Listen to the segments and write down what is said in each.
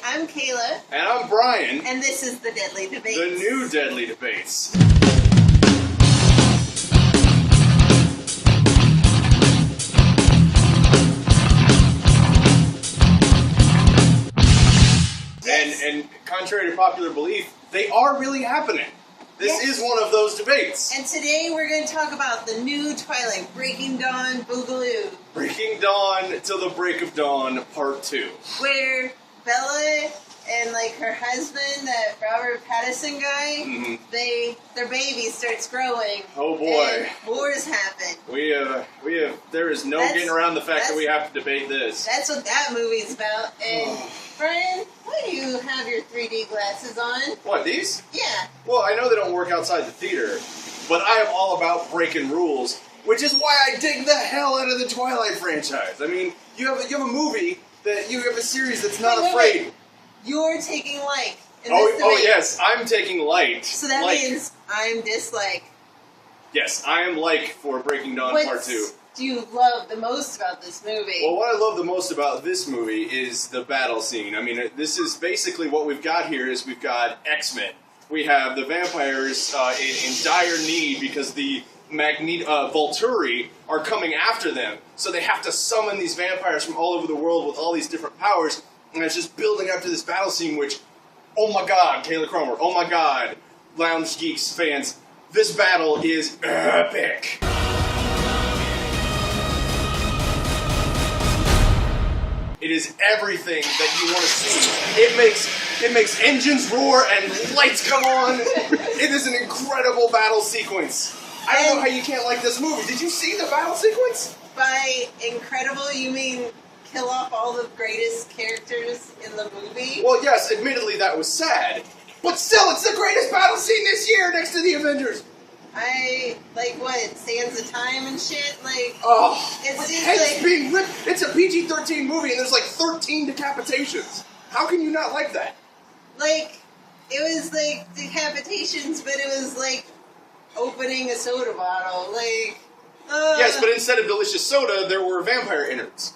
I'm Kayla. And I'm Brian. And this is the Deadly Debates. The new Deadly Debates. Yes. And contrary to popular belief, they are really happening. This is one of those debates. And today we're going to talk about the new Twilight, Breaking Dawn Boogaloo. Breaking Dawn till the Break of Dawn, Part 2. Where Bella and her husband, that Robert Pattinson guy, their baby starts growing. Oh boy. And wars happen. There is no getting around the fact that we have to debate this. That's what that movie's about. And Brian, why do you have your 3D glasses on? What, these? Yeah. Well, I know they don't work outside the theater, but I am all about breaking rules, which is why I dig the hell out of the Twilight franchise. I mean, you have a movie you have a series that's not afraid. Wait. You're taking like. In this debate. Oh yes, I'm taking light. So that means I'm dislike. Yes, I am like for Breaking Dawn Part 2. Do you love the most about this movie? Well, what I love the most about this movie is the battle scene. I mean, this is basically what we've got here is we've got X-Men. We have the vampires in dire need because the Volturi are coming after them. So they have to summon these vampires from all over the world with all these different powers. And it's just building up to this battle scene which, oh my god, Taylor Cromer, oh my god, Lounge Geeks fans, this battle is epic. It is everything that you want to see. It makes engines roar and lights come on. It is an incredible battle sequence. I don't know how you can't like this movie. Did you see the battle sequence? By incredible, you mean kill off all the greatest characters in the movie? Well, yes, admittedly that was sad. But still, it's the greatest battle scene this year next to the Avengers. Sands of Time and shit? It's heads being ripped. It's a PG-13 movie and there's 13 decapitations. How can you not like that? It was decapitations, but it was opening a soda bottle. Yes, but instead of delicious soda, there were vampire innards.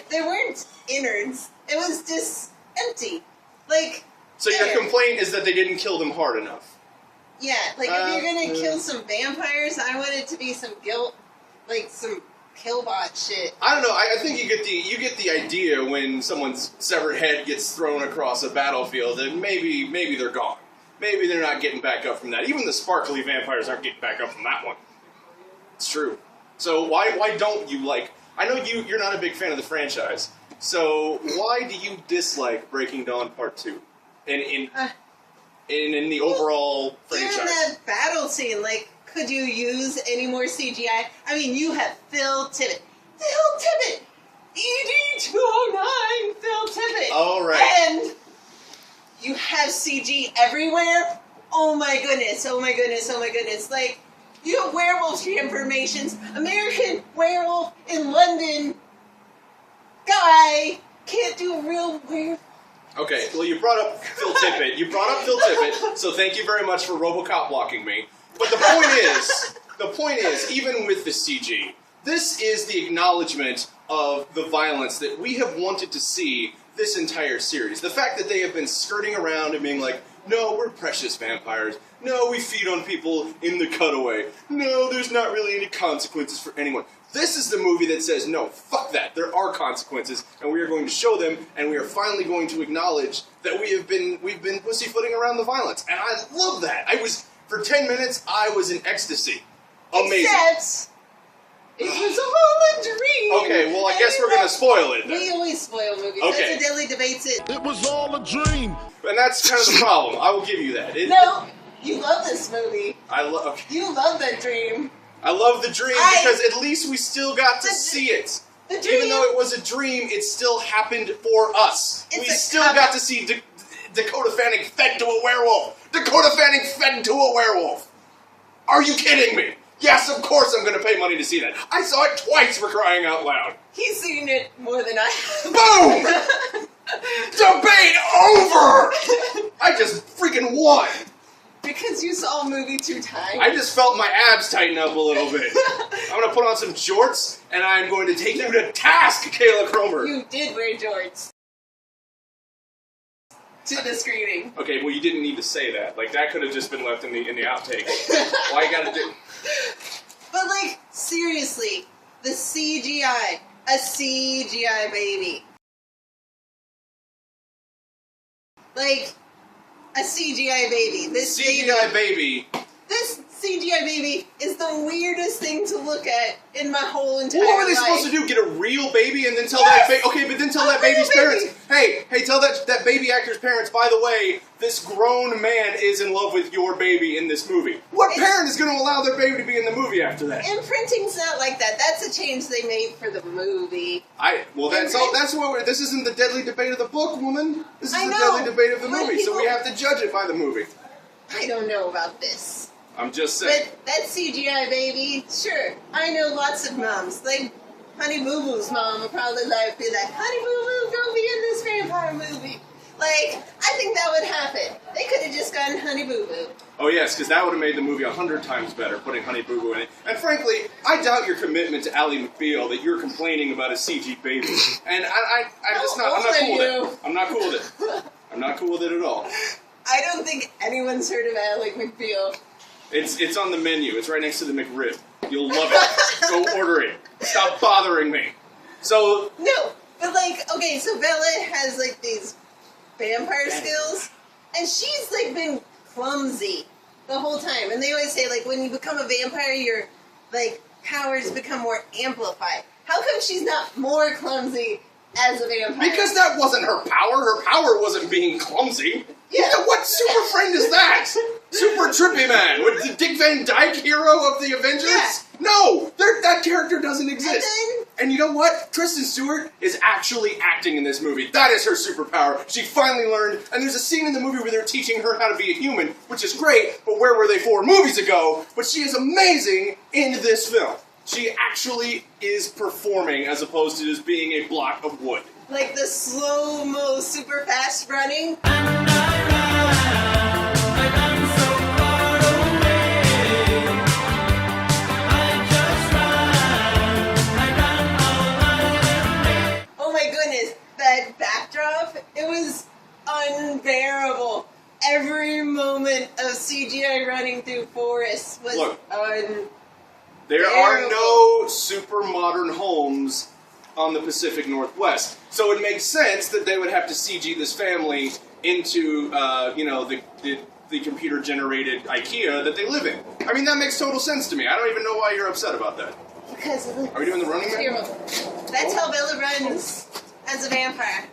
There weren't innards. It was just empty. So your complaint is that they didn't kill them hard enough? Yeah, if you're gonna kill some vampires, I want it to be some some killbot shit. I don't know. I think you get the idea when someone's severed head gets thrown across a battlefield that maybe they're gone. Maybe they're not getting back up from that. Even the sparkly vampires aren't getting back up from that one. It's true. So why don't you like? I know you're not a big fan of the franchise. So why do you dislike Breaking Dawn Part 2? In the overall franchise. Even that battle scene, could you use any more CGI? I mean, you have Phil Tippett. Phil Tippett! ED-209 Phil Tippett! All right. And you have CG everywhere? Oh my goodness, oh my goodness, oh my goodness. You have werewolf transformations. American werewolf in London guy can't do a real werewolf. Okay, well, you brought up Phil Tippett. So thank you very much for RoboCop blocking me. But the point is, even with the CG, this is the acknowledgement of the violence that we have wanted to see this entire series. The fact that they have been skirting around and being like, no, we're precious vampires. No, we feed on people in the cutaway. No, there's not really any consequences for anyone. This is the movie that says, no, fuck that. There are consequences, and we are going to show them, and we are finally going to acknowledge that we've been pussyfooting around the violence. And I love that. For 10 minutes, I was in ecstasy. Amazing. Except, it was all a dream. Okay, well, I guess we're going to spoil it then. We always spoil movies. Okay. That's a Deadly Debates it. It was all a dream. And that's kind of the problem. I will give you that. No, you love this movie. Okay. You love that dream. I love the dream because at least we still got to see it. The dream. Even though it was a dream, it still happened for us. We still got to see Dakota Fanning fed to a werewolf. Dakota Fanning fed to a werewolf. Are you kidding me? Yes, of course I'm going to pay money to see that. I saw it twice for crying out loud. He's seen it more than I have. Boom! Debate over! I just freaking won. Because you saw a movie 2 times. I just felt my abs tighten up a little bit. I'm going to put on some jorts, and I'm going to take you to task, Kayla Cromer. You did wear jorts. to the screening. Okay, well, you didn't need to say that. Like, that could have just been left in the outtakes. Why you gotta do... But, like, seriously, the CGI, a CGI baby. Like, a CGI baby. This CGI baby. This CGI baby is the weirdest thing to look at in my whole entire life. What were they supposed to do? Get a real baby and then tell that baby... Okay, but then tell that baby's parents... Hey, tell that baby actor's parents, by the way, this grown man is in love with your baby in this movie. What parent is going to allow their baby to be in the movie after that? Imprinting's not like that. That's a change they made for the movie. That's what this isn't the deadly debate of the book, woman. This is the deadly debate of the movie, so we have to judge it by the movie. I don't know about this. I'm just saying. But that CGI baby, sure. I know lots of moms. Like, Honey Boo Boo's mom would probably be like, Honey Boo Boo, go be in this vampire movie. Like, I think that would happen. They could have just gotten Honey Boo Boo. Oh yes, because that would have made the movie 100 times better, putting Honey Boo Boo in it. And frankly, I doubt your commitment to Ally McBeal that you're complaining about a CG baby. And I'm just not. I'm not cool with it. I'm not cool with it. I'm not cool with it at all. I don't think anyone's heard of Ally McBeal. It's on the menu. It's right next to the McRib. You'll love it. Go order it. Stop bothering me. So no, but like, okay, so Bella has like these vampire skills, and she's like been clumsy the whole time. And they always say like when you become a vampire, your like powers become more amplified. How come she's not more clumsy as a vampire? Because that wasn't her power. Her power wasn't being clumsy. Yeah. What super friend is that? Super Trippy Man? What, the Dick Van Dyke hero of the Avengers? Yeah. No! That character doesn't exist. And you know what? Kristen Stewart is actually acting in this movie. That is her superpower. She finally learned, and there's a scene in the movie where they're teaching her how to be a human, which is great, but where were they 4 movies ago? But she is amazing in this film. She actually is performing as opposed to just being a block of wood. like the slow-mo super fast running. Oh my goodness, that backdrop, it was unbearable. Every moment of CGI running through forests was unbearable. There are no super modern homes on the Pacific Northwest, so it makes sense that they would have to CG this family into, the computer-generated IKEA that they live in. I mean, that makes total sense to me. I don't even know why you're upset about that. Because of the... Are we doing the running man? That's how Bella runs as a vampire.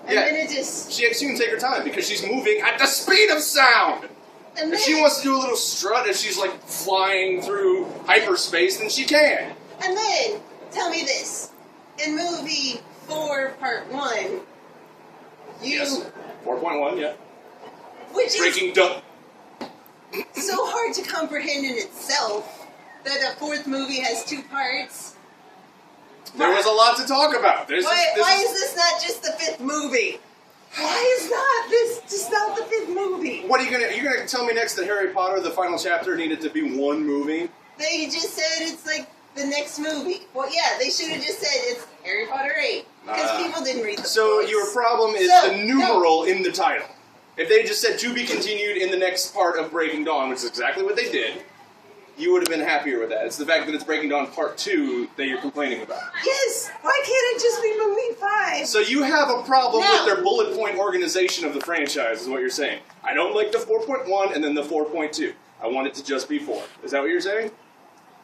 And then it just... She can take her time because she's moving at the speed of sound! And then, if she wants to do a little strut as she's, like, flying through hyperspace, then she can. And then, tell me this. In movie 4, part 1, Yes. 4.1, yeah. Which Breaking Dawn. So hard to comprehend in itself that a fourth movie has 2 parts. There was a lot to talk about. Why is this not just the 5th movie? Why is not this just not the 5th movie? What are you gonna tell me next that Harry Potter, the final chapter, needed to be 1 movie? They just said it's like the next movie. Well, yeah, they should have just said it's Harry Potter 8. Because people didn't read the So books. your problem is the numeral in the title. If they just said to be continued in the next part of Breaking Dawn, which is exactly what they did, you would have been happier with that. It's the fact that it's Breaking Dawn Part 2 that you're complaining about. Yes! Why can't it just be movie 5? So you have a problem with their bullet point organization of the franchise, is what you're saying. I don't like the 4.1 and then the 4.2. I want it to just be 4. Is that what you're saying?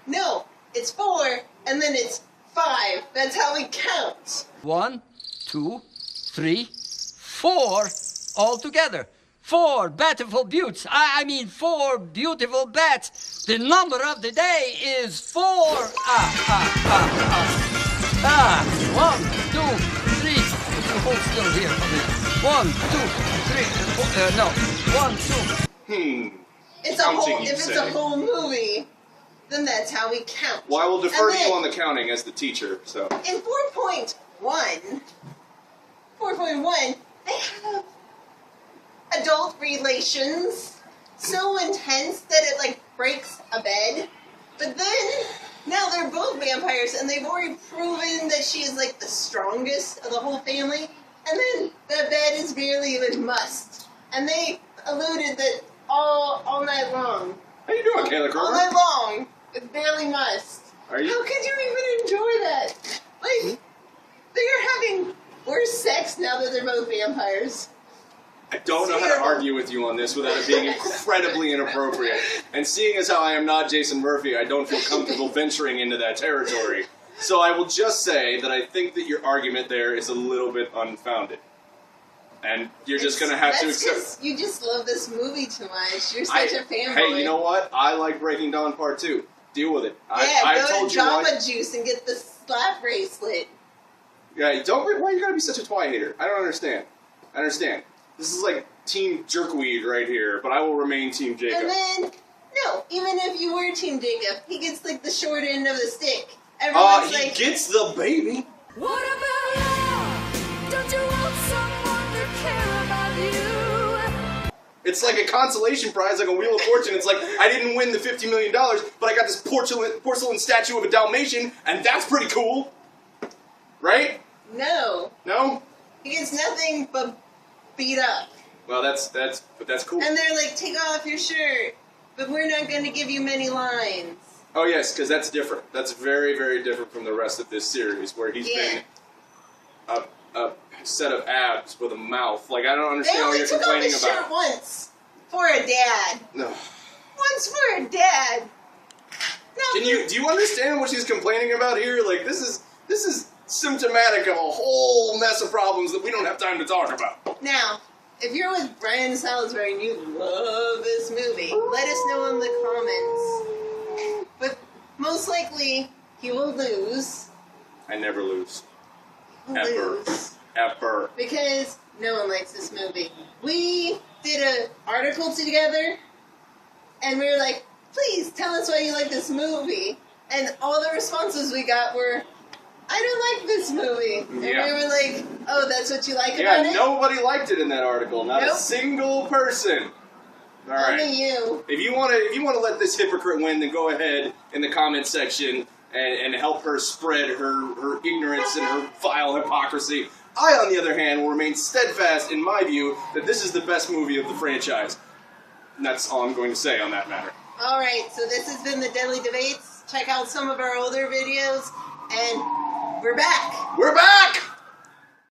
No, it's 4 and then it's 5. That's how we count. 1, 2, 3, 4 all together. 4 beautiful beauts. I mean 4 beautiful bats. The number of the day is 4. 1, 2, 3. Hold still here for me. 1, 2, 3. No. 1, 2. It's a whole. If it's a whole movie, then that's how we count. Well, I will defer to you on the counting as the teacher. So in 4.1, they have adult relations so intense that it like breaks a bed. But then now they're both vampires and they've already proven that she is like the strongest of the whole family. And then the bed is barely even must. And they alluded that all night long. How you doing, Kayla All Cromer? night long, it's barely must. Are you? How could you even enjoy that? Like, they are having worse sex now that they're both vampires. I don't know how to argue with you on this without it being incredibly inappropriate. And seeing as how I am not Jason Murphy, I don't feel comfortable venturing into that territory. So I will just say that I think that your argument there is a little bit unfounded. And you're just going to have to accept... That's 'cause you just love this movie too much. You're such a fanboy. Hey, you know what? I like Breaking Dawn Part 2. Deal with it. Yeah, told go you to Jamba Juice and get the slap bracelet. Yeah, why you gotta be such a Twi hater? I don't understand. I understand. This is like Team Jerkweed right here, but I will remain Team Jacob. And then, no, even if you were Team Jacob, he gets like the short end of the stick. He Everyone's like, gets the baby. What about love? Don't you want someone to care about you? It's like a consolation prize, like a Wheel of Fortune. It's like, I didn't win the $50 million, but I got this porcelain statue of a Dalmatian, and that's pretty cool. Right? no, No? he gets nothing but beat up. Well, that's cool. And they're like, take off your shirt, but we're not going to give you many lines. Oh, yes, because that's different. That's very, very different from the rest of this series, where he's been a set of abs with a mouth. Like, I don't They understand what only you're took off complaining his shirt about. once for a dad. No. Once for a dad. No, Do you understand what she's complaining about here? Like, this is symptomatic of a whole mess of problems that we don't have time to talk about. Now, if you're with Brian Salisbury and you love this movie, let us know in the comments. But most likely, he will lose. I never lose. He'll Ever. lose. Ever. Because no one likes this movie. We did an article together, and we were like, please tell us why you like this movie. And all the responses we got were, I don't like this movie. And Yeah. we were like, oh, that's what you like Yeah, about it? nobody liked it in that article. Not a Nope. single person. All right. Only you. If you want to let this hypocrite win, then go ahead in the comments section and help her spread her ignorance and her vile hypocrisy. I, on the other hand, will remain steadfast in my view that this is the best movie of the franchise. And that's all I'm going to say on that matter. All right, so this has been the Deadly Debates. Check out some of our older videos, and we're back. We're back!